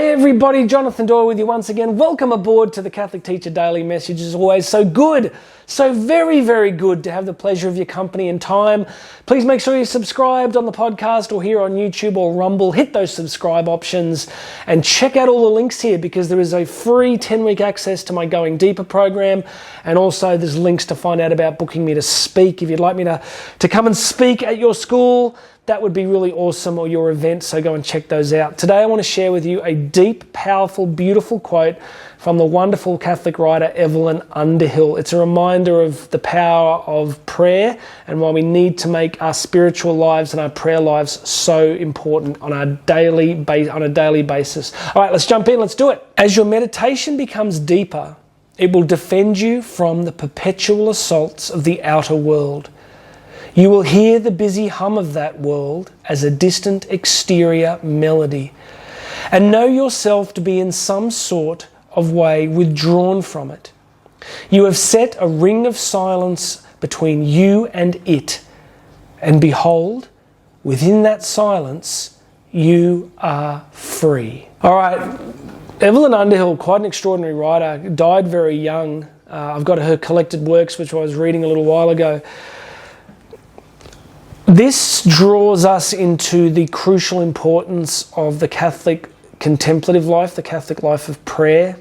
Hey everybody, Jonathan Doyle with you once again. Welcome aboard to the Catholic Teacher Daily Message. As always, so good, so very, very good to have the pleasure of your company and time. Please make sure you're subscribed on the podcast or here on YouTube or Rumble. Hit those subscribe options and check out all the links here because there is a free 10-week access to my Going Deeper program, and also there's links to find out about booking me to speak. If you'd like me to come and speak at your school, that would be really awesome, or your event, so go and check those out. Today I want to share with you a deep, powerful, beautiful quote from the wonderful Catholic writer Evelyn Underhill. It's a reminder of the power of prayer and why we need to make our spiritual lives and our prayer lives so important on a daily basis. All right, let's jump in, let's do it. As your meditation becomes deeper, it will defend you from the perpetual assaults of the outer world. You will hear the busy hum of that world as a distant exterior melody, and know yourself to be in some sort of way withdrawn from it. You have set a ring of silence between you and it, and behold, within that silence, you are free. All right, Evelyn Underhill, quite an extraordinary writer, died very young. I've got her collected works, which I was reading a little while ago. This draws us into the crucial importance of the Catholic contemplative life, the Catholic life of prayer,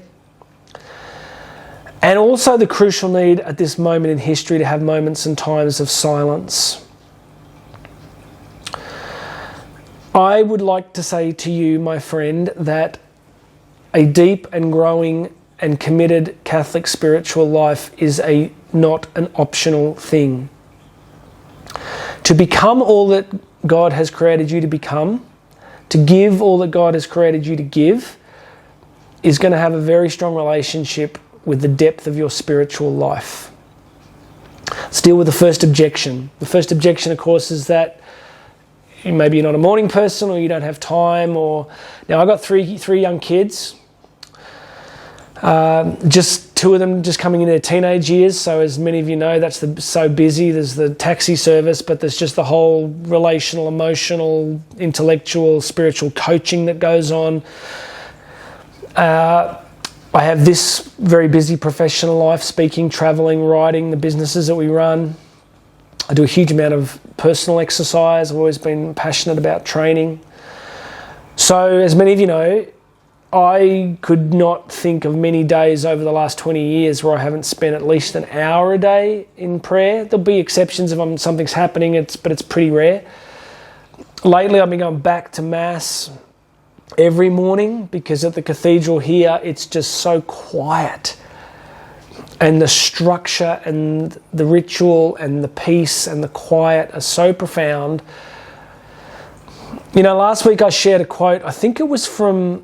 and also the crucial need at this moment in history to have moments and times of silence. I would like to say to you, my friend, that a deep and growing and committed Catholic spiritual life is not an optional thing. To become all that God has created you to become, to give all that God has created you to give, is going to have a very strong relationship with the depth of your spiritual life. Let's deal with the first objection. The first objection, of course, is that maybe you're not a morning person or you don't have time. Now, I've got three young kids. Just two of them just coming into their teenage years. So as many of you know, that's so busy. There's the taxi service, but there's just the whole relational, emotional, intellectual, spiritual coaching that goes on. I have this very busy professional life, speaking, traveling, writing, the businesses that we run. I do a huge amount of personal exercise. I've always been passionate about training. So as many of you know, I could not think of many days over the last 20 years where I haven't spent at least an hour a day in prayer. There'll be exceptions if something's happening, but it's pretty rare. Lately, I've been going back to Mass every morning because at the cathedral here, it's just so quiet. And the structure and the ritual and the peace and the quiet are so profound. You know, last week I shared a quote, I think it was from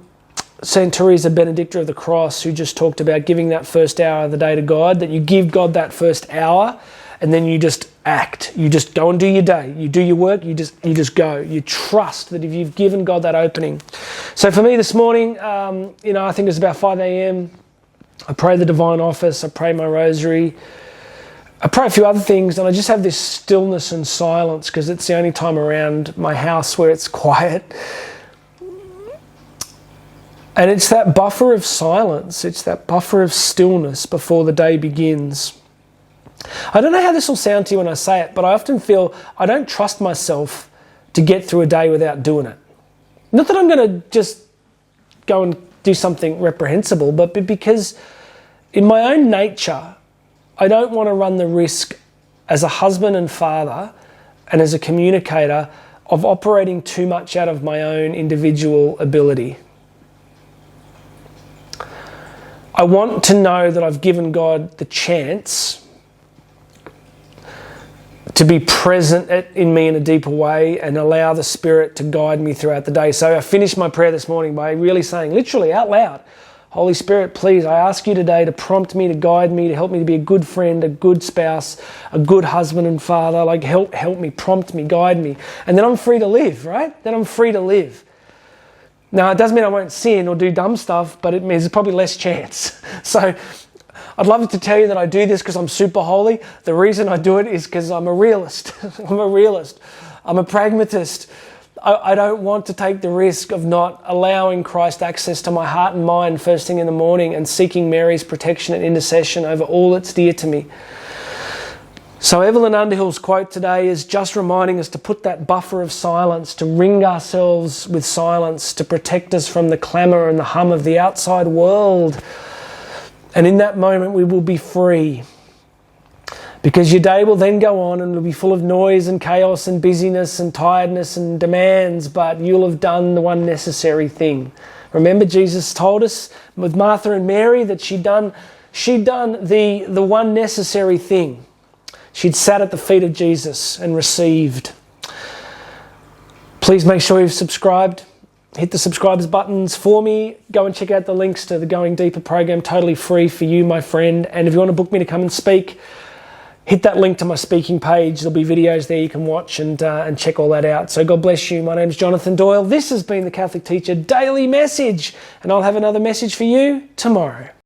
St. Teresa Benedicta of the Cross, who just talked about giving that first hour of the day to God, that you give God that first hour and then you just act. You just go and do your day. You do your work, you just go. You trust that if you've given God that opening. So for me this morning, I think it was about 5 a.m. I pray the Divine Office, I pray my rosary, I pray a few other things, and I just have this stillness and silence because it's the only time around my house where it's quiet. And it's that buffer of silence, it's that buffer of stillness before the day begins. I don't know how this will sound to you when I say it, but I often feel I don't trust myself to get through a day without doing it. Not that I'm going to just go and do something reprehensible, but because in my own nature, I don't want to run the risk as a husband and father and as a communicator of operating too much out of my own individual ability. I want to know that I've given God the chance to be present in me in a deeper way and allow the Spirit to guide me throughout the day. So I finished my prayer this morning by really saying, literally out loud, Holy Spirit, please, I ask you today to prompt me, to guide me, to help me to be a good friend, a good spouse, a good husband and father. Like help me, prompt me, guide me. And then I'm free to live, right? Then I'm free to live. Now, it doesn't mean I won't sin or do dumb stuff, but it means there's probably less chance. So I'd love to tell you that I do this because I'm super holy. The reason I do it is because I'm a realist. I'm a pragmatist. I don't want to take the risk of not allowing Christ access to my heart and mind first thing in the morning and seeking Mary's protection and intercession over all that's dear to me. So Evelyn Underhill's quote today is just reminding us to put that buffer of silence, to ring ourselves with silence, to protect us from the clamour and the hum of the outside world. And in that moment we will be free. Because your day will then go on and it'll be full of noise and chaos and busyness and tiredness and demands, but you'll have done the one necessary thing. Remember, Jesus told us with Martha and Mary that she'd done the one necessary thing. She'd sat at the feet of Jesus and received. Please make sure you've subscribed. Hit the subscribers buttons for me. Go and check out the links to the Going Deeper program, totally free for you, my friend. And if you want to book me to come and speak, hit that link to my speaking page. There'll be videos there you can watch and check all that out. So God bless you. My name's Jonathan Doyle. This has been the Catholic Teacher Daily Message, and I'll have another message for you tomorrow.